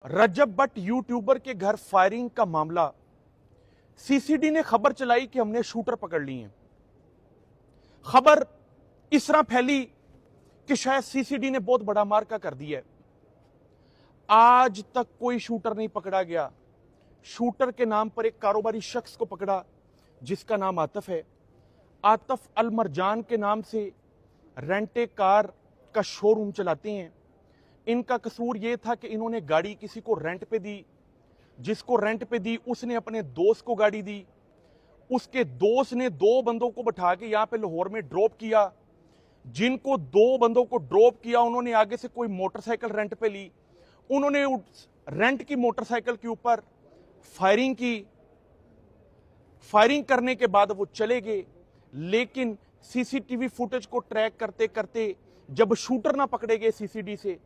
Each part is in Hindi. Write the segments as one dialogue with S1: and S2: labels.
S1: रजब भट्ट यूट्यूबर के घर फायरिंग का मामला। सीसीडी ने खबर चलाई कि हमने शूटर पकड़ लिए हैं। खबर इस तरह फैली कि शायद सीसीडी ने बहुत बड़ा मार्का कर दिया है। आज तक कोई शूटर नहीं पकड़ा गया। शूटर के नाम पर एक कारोबारी शख्स को पकड़ा जिसका नाम आतिफ है। आतिफ अल मरजान के नाम से रेंटे कार का शोरूम चलाते हैं। इनका कसूर यह था कि इन्होंने गाड़ी किसी को रेंट पे दी। जिसको रेंट पे दी उसने अपने दोस्त को गाड़ी दी। उसके दोस्त ने दो बंदों को बैठा के यहां पे लाहौर में ड्रॉप किया। जिनको दो बंदों को ड्रॉप किया उन्होंने आगे से कोई मोटरसाइकिल रेंट पे ली। उन्होंने उस रेंट की मोटरसाइकिल के ऊपर फायरिंग की। फायरिंग करने के बाद वो चले गए। लेकिन सीसीटीवी फुटेज को ट्रैक करते करते जब शूटर ना पकड़े गए सीसीडी से,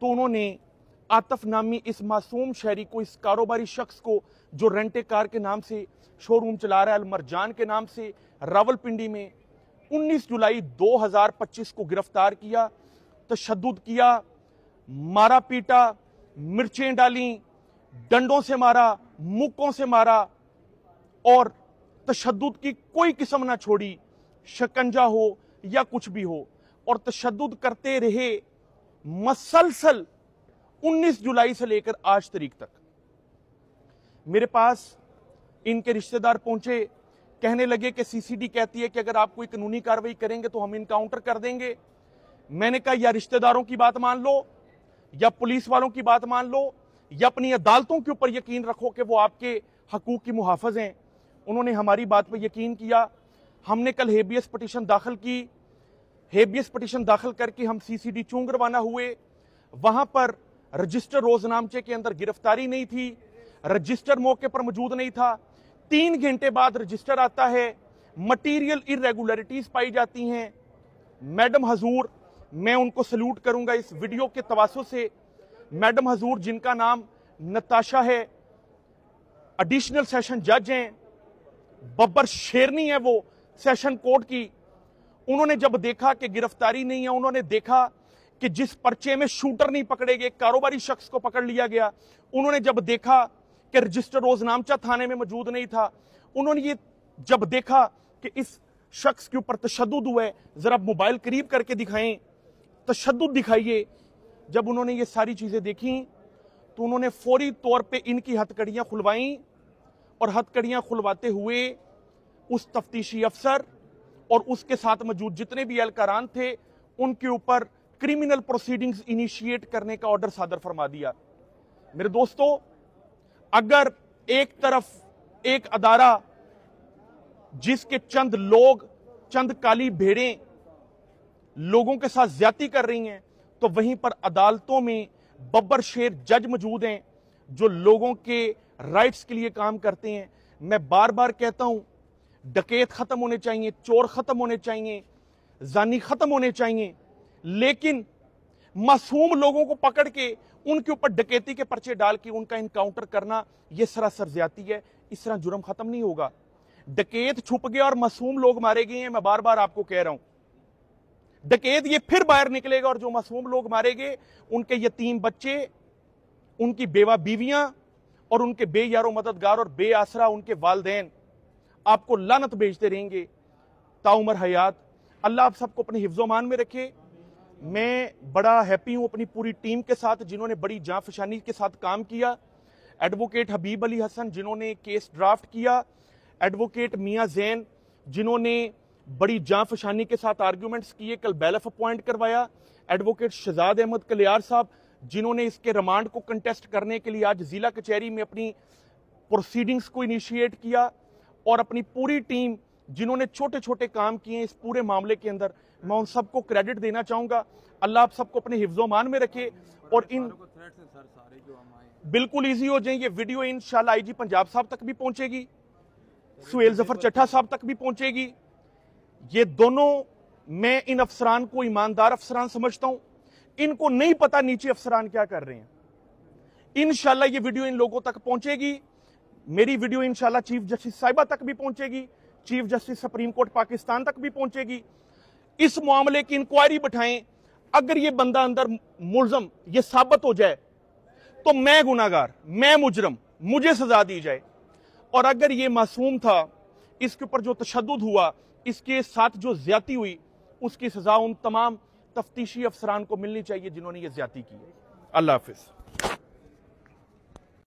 S1: तो उन्होंने आतिफ नामी इस मासूम शहरी को, इस कारोबारी शख्स को जो रेंटे कार के नाम से शोरूम चला रहा है, अलमरजान के नाम से, रावलपिंडी में 19 जुलाई 2025 को गिरफ्तार किया। तशद्दुद किया, मारा पीटा, मिर्चें डाली, डंडों से मारा, मुक्कों से मारा और तशद्दुद की कोई किस्म ना छोड़ी, शिकंजा हो या कुछ भी हो, और तशद्दुद करते रहे मसलसल 19 जुलाई से लेकर आज तारीख तक। मेरे पास इनके रिश्तेदार पहुंचे, कहने लगे कि सीसीडी कहती है कि अगर आप कोई कानूनी कार्रवाई करेंगे तो हम इनकाउंटर कर देंगे। मैंने कहा या रिश्तेदारों की बात मान लो, या पुलिस वालों की बात मान लो, या अपनी अदालतों के ऊपर यकीन रखो कि वो आपके हकूक की मुहाफिज हैं। उन्होंने हमारी बात पर यकीन किया। हमने कल हेबियस पिटीशन दाखिल की। हेबियस पिटीशन दाखिल करके हम सीसीडी चूंग रवाना हुए। वहां पर रजिस्टर रोजनामचे के अंदर गिरफ्तारी नहीं थी। रजिस्टर मौके पर मौजूद नहीं था। 3 घंटे बाद रजिस्टर आता है, मटीरियल इरेगुलरिटीज पाई जाती हैं। मैडम हजूर, मैं उनको सल्यूट करूंगा इस वीडियो के तवासुत से। मैडम हजूर जिनका नाम नताशा है, एडिशनल सेशन जज हैं, बब्बर शेरनी है वो सेशन कोर्ट की। उन्होंने जब देखा कि गिरफ्तारी नहीं है, उन्होंने देखा कि जिस पर्चे में शूटर नहीं पकड़े गए, कारोबारी शख्स को पकड़ लिया गया, उन्होंने जब देखा कि रजिस्टर रोजनामचा थाने में मौजूद नहीं था, उन्होंने ये जब देखा कि इस शख्स के ऊपर तशद्दुद हुआ है, जरा मोबाइल करीब करके दिखाएं, तशद्दुद दिखाइए। जब उन्होंने ये सारी चीजें देखी तो उन्होंने फौरी तौर पे इनकी हथकड़ियां खुलवाई, और हथकड़ियां खुलवाते हुए उस तफ्तीशी अफसर और उसके साथ मौजूद जितने भी एहलकारान थे उनके ऊपर क्रिमिनल प्रोसीडिंग्स इनिशिएट करने का ऑर्डर सादर फरमा दिया। मेरे दोस्तों, अगर एक तरफ एक अदारा जिसके चंद लोग, चंद काली भेड़ें लोगों के साथ ज्यादती कर रही हैं, तो वहीं पर अदालतों में बब्बर शेर जज मौजूद हैं जो लोगों के राइट्स के लिए काम करते हैं। मैं बार बार कहता हूं, डकैत खत्म होने चाहिए, चोर खत्म होने चाहिए, जानी खत्म होने चाहिए, लेकिन मासूम लोगों को पकड़ के उनके ऊपर डकैती के पर्चे डाल के उनका इनकाउंटर करना यह सरासर ज्यादती है। इस तरह जुर्म खत्म नहीं होगा। डकैत छुप गया और मासूम लोग मारे गए हैं। मैं बार बार आपको कह रहा हूं, डकैत ये फिर बाहर निकलेगा और जो मासूम लोग मारे गए, उनके यतीम बच्चे, उनकी बेवा बीवियां और उनके बेयारो मददगार और बेआसरा उनके वालिदैन आपको लानत भेजते रहेंगे ताउमर हयात। अल्लाह आप सबको अपने हिफ्ज़ो-मान में रखे। मैं बड़ा हैप्पी हूं अपनी पूरी टीम के साथ जिन्होंने बड़ी जांफशानी के साथ काम किया। एडवोकेट हबीब अली हसन जिन्होंने केस ड्राफ्ट किया, एडवोकेट मियां जैन जिन्होंने बड़ी जांफशानी के साथ आर्ग्यूमेंट्स किए, कल बैलफ अपॉइंट करवाया, एडवोकेट शहजाद अहमद कलियार साहब जिन्होंने इसके रिमांड को कंटेस्ट करने के लिए आज जिला कचहरी में अपनी प्रोसीडिंग्स को इनिशिएट किया, और अपनी पूरी टीम जिन्होंने छोटे छोटे काम किए इस पूरे मामले के अंदर, मैं उन सबको क्रेडिट देना चाहूंगा। अल्लाह आप सबको अपने हिफ्ज़ो-मान में रखे और इन बिल्कुल इजी हो जाए। ये वीडियो इंशाल्लाह आईजी पंजाब साहब तक भी पहुंचेगी, सुहेल जफर चट्टा साहब तक भी पहुंचेगी। ये दोनों, मैं इन अफसरान को ईमानदार अफसरान समझता हूं। इनको नहीं पता नीचे अफसरान क्या कर रहे हैं। इंशाल्लाह ये वीडियो इन लोगों तक पहुंचेगी। मेरी वीडियो इंशाल्लाह चीफ जस्टिस साहिबा तक भी पहुंचेगी, chief justice supreme court Pakistan तक भी पहुंचेगी। इस मामले की इंक्वायरी बैठाएं। अगर ये बंदा अंदर मुलजम ये साबित हो जाए तो मैं गुनाहगार, मैं मुजरम, मुझे सजा दी जाए। और अगर ये मासूम था, इसके ऊपर जो तशद्दुद हुआ, इसके साथ जो ज्यादती हुई, उसकी सजा उन तमाम तफ्तीशी अफसरान को मिलनी चाहिए जिन्होंने ये ज्यादती की है। अल्लाह हाफिज।